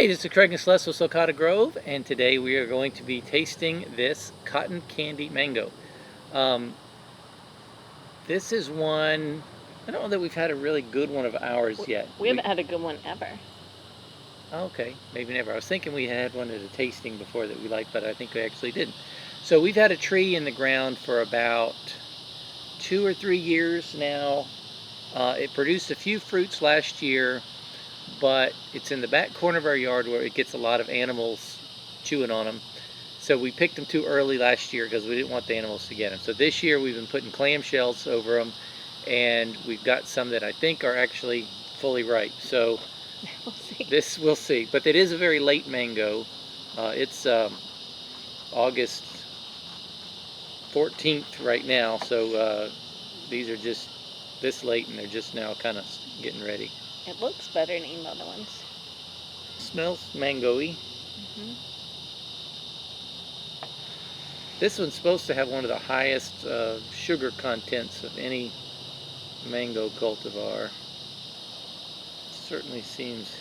Hey, this is Craig and Celeste with Sulcata Grove, and today we are going to be tasting this cotton candy mango. Um, this is one, I don't know that we've had a really good one of ours yet. We haven't had a good one ever. Okay, maybe never. I was thinking we had one at a tasting before that we liked, but I think we actually didn't. So we've had a tree in the ground for about 2 or 3 years now. It produced a few fruits last year, but it's in the back corner of our yard where it gets a lot of animals chewing on them. So we picked them too early last year because we didn't want the animals to get them. So this year we've been putting clamshells over them, and we've got some that I think are actually fully ripe. So We'll see. this we'll see. But it is a very late mango. It's August 14th right now, so these are just this late and they're just now kind of getting ready. It looks better than the other ones. Smells mango-y. This one's supposed to have one of the highest sugar contents of any mango cultivar. Certainly seems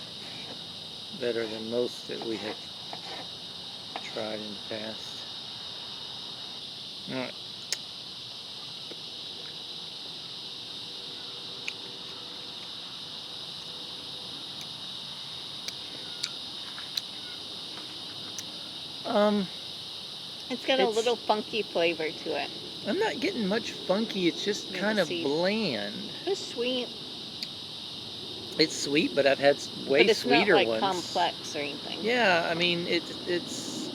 better than most that we have tried in the past. All right. It's got a little funky flavor to it. I'm not getting much funky. It's just kind of bland. It's sweet. It's sweet, but I've had way but it's sweeter not like ones. complex or anything. Yeah, I mean it's.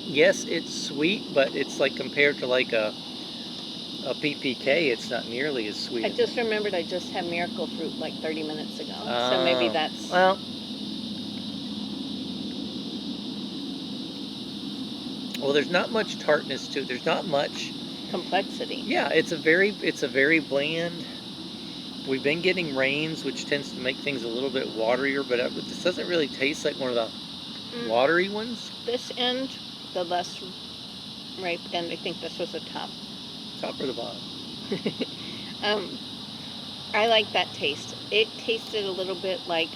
Yes, it's sweet, but it's like compared to like a PPK, it's not nearly as sweet. I just remembered I just had miracle fruit like 30 minutes ago, so maybe that's... Well, there's not much tartness to it. There's not much complexity. Yeah, it's a very bland. We've been getting rains, which tends to make things a little bit waterier, but this doesn't really taste like one of the watery ones. This end, the less ripe end, I think this was the top. Top or the bottom? I like that taste. It tasted a little bit like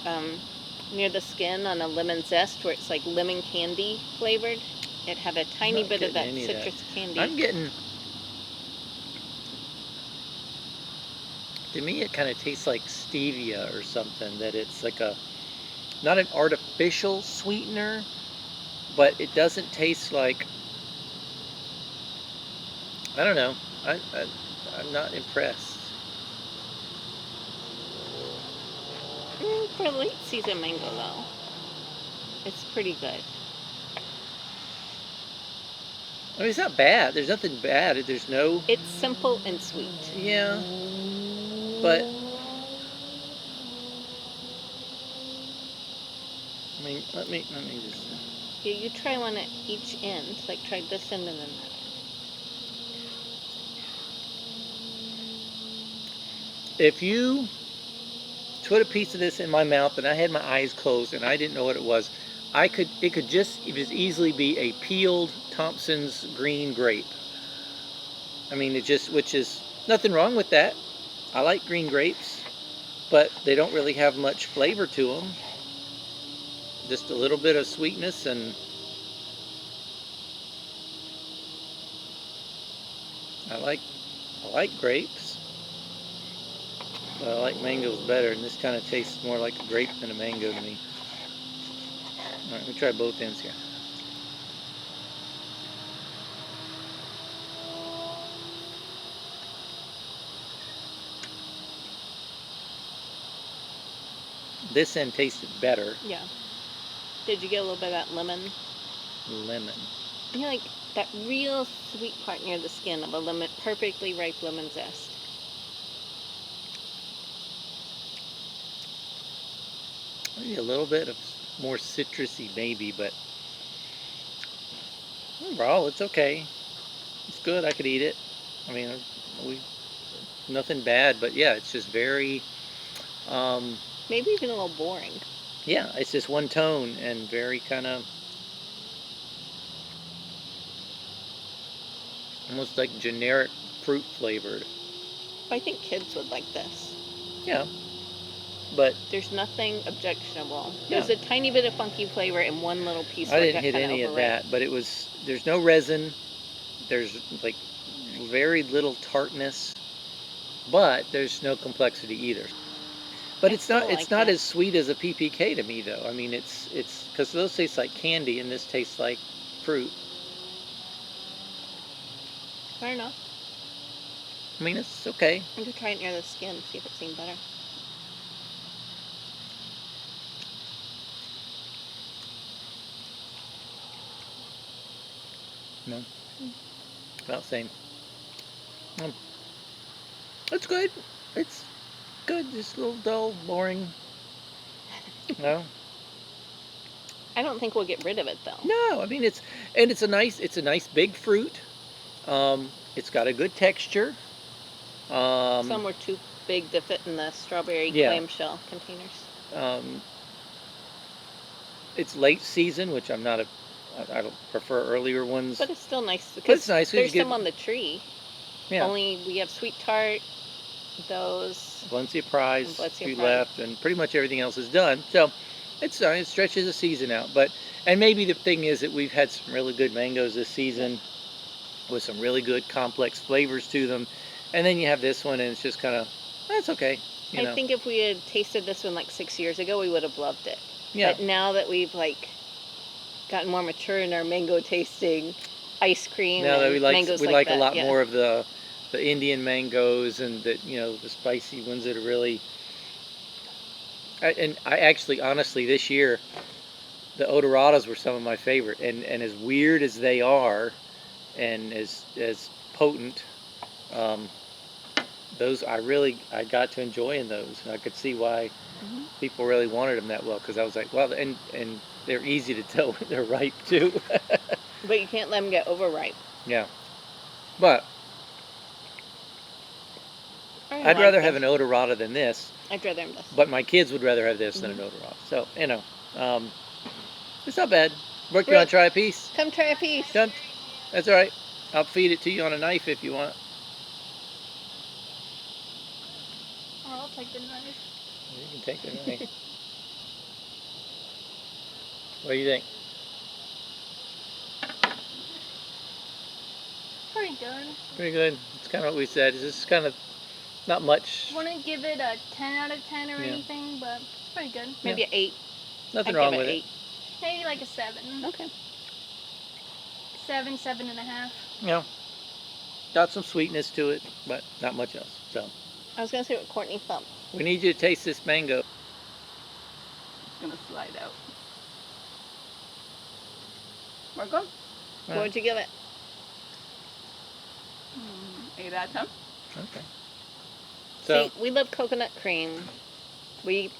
near the skin on a lemon zest, where it's like lemon candy flavored. It had a tiny bit of that citrus candy. I'm getting... To me, it kind of tastes like stevia or something, that it's like not an artificial sweetener, but it doesn't taste like... I don't know. I'm not impressed. For late season mango, though, it's pretty good. I mean, it's not bad. There's nothing bad. There's no... It's simple and sweet. Yeah, but... I mean, let me just... Yeah, you try one at each end. Like, try this end and then that. If you put a piece of this in my mouth and I had my eyes closed and I didn't know what it was, it could just as easily be a peeled Thompson's green grape. I mean, which is nothing wrong with that. I like green grapes, but they don't really have much flavor to them. Just a little bit of sweetness, and I like grapes, but I like mangoes better, and this kind of tastes more like a grape than a mango to me. All right, let me try both ends here. This end tasted better. Yeah. Did you get a little bit of that lemon? Lemon. You know, like that real sweet part near the skin of a lemon, perfectly ripe lemon zest. Maybe a little bit of more citrusy, maybe, but overall, it's okay. It's good. I could eat it. I mean, nothing bad, but yeah, it's just very... maybe even a little boring. Yeah, it's just one tone and very kind of almost like generic fruit flavored. I think kids would like this. Yeah. But There's nothing objectionable. Yeah. There's a tiny bit of funky flavor in one little piece. I where it didn't got hit kinda any of overripe. that. But there's no resin. There's like very little tartness, but there's no complexity either. But I it's still not like not it. as sweet as a PPK to me though. I mean, it's because those taste like candy and this tastes like fruit. Fair enough. I mean, it's okay. I'm gonna try it near the skin, see if it's any better. No, about the same. Um, it's good. It's good. Just a little dull, boring. No, I don't think we'll get rid of it though. no. I mean, it's a nice big fruit. It's got a good texture. Some were too big to fit in the strawberry Yeah. clamshell containers. It's late season, which I don't prefer earlier ones. But it's still nice But because it's nice. there's some on the tree. Yeah. Only we have sweet tart, those. Valencia Prize, And Valencia few Prize. left, and pretty much everything else is done. So it's it stretches the season out. And maybe the thing is that we've had some really good mangoes this season with some really good complex flavors to them. And then you have this one, and it's just kind of, that's okay. You know. I think if we had tasted this one like 6 years ago, we would have loved it. Yeah. But now that we've like gotten more mature in our mango tasting, ice cream, Now that and we like mangoes a that, lot yeah. more of the Indian mangoes and the spicy ones that are really. I actually honestly this year, the odoradas were some of my favorite, and as weird as they are, and as potent, those I got to enjoying those, and I could see why people really wanted them that well, because I was like, well, and they're easy to tell when they're ripe too. But you can't let them get overripe. Yeah, but I'd rather have an odorata than this. I'd rather have this. But my kids would rather have this than an odorata. So it's not bad. Brooke, you want to try a piece? Come try a piece. Done. That's all right. I'll feed it to you on a knife if you want. Or I'll take the knife. You can take the knife. What do you think? Pretty good. Pretty good. It's kind of what we said. It's just kind of not much. Wouldn't give it a 10 out of 10 or Yeah. anything, but it's pretty good. Maybe an 8. Nothing I'd wrong give with it it. 8. Maybe like a 7. Okay. 7, 7.5. Yeah. Got some sweetness to it, but not much else. So I was gonna say what Courtney thought. we need you to taste this mango. It's gonna slide out. We're good. What would you give it? 8 out of 10. Okay. So See, we love coconut cream.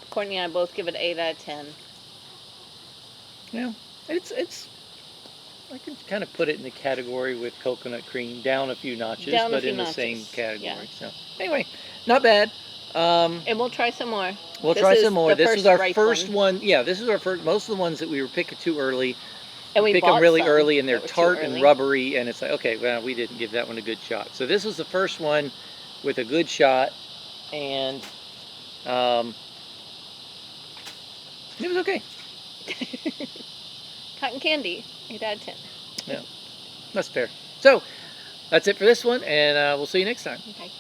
Courtney and I both give it 8 out of 10. yeah, it's. I can kind of put it in the category with coconut cream, down a few notches, Down a but few in the notches, same category. yeah. So anyway, not bad. And we'll try some more. We'll This try is some more. the This first is our ripe first one. one. Yeah, this is our first. Most of the ones that we were picking too early, And we pick bought them really some early, and they're that were too tart and early. rubbery, and it's like, okay, well, we didn't give that one a good shot. So this was the first one with a good shot, and it was okay. Cotton candy, 8 out of 10. Yeah, that's fair. So that's it for this one, and we'll see you next time. Okay.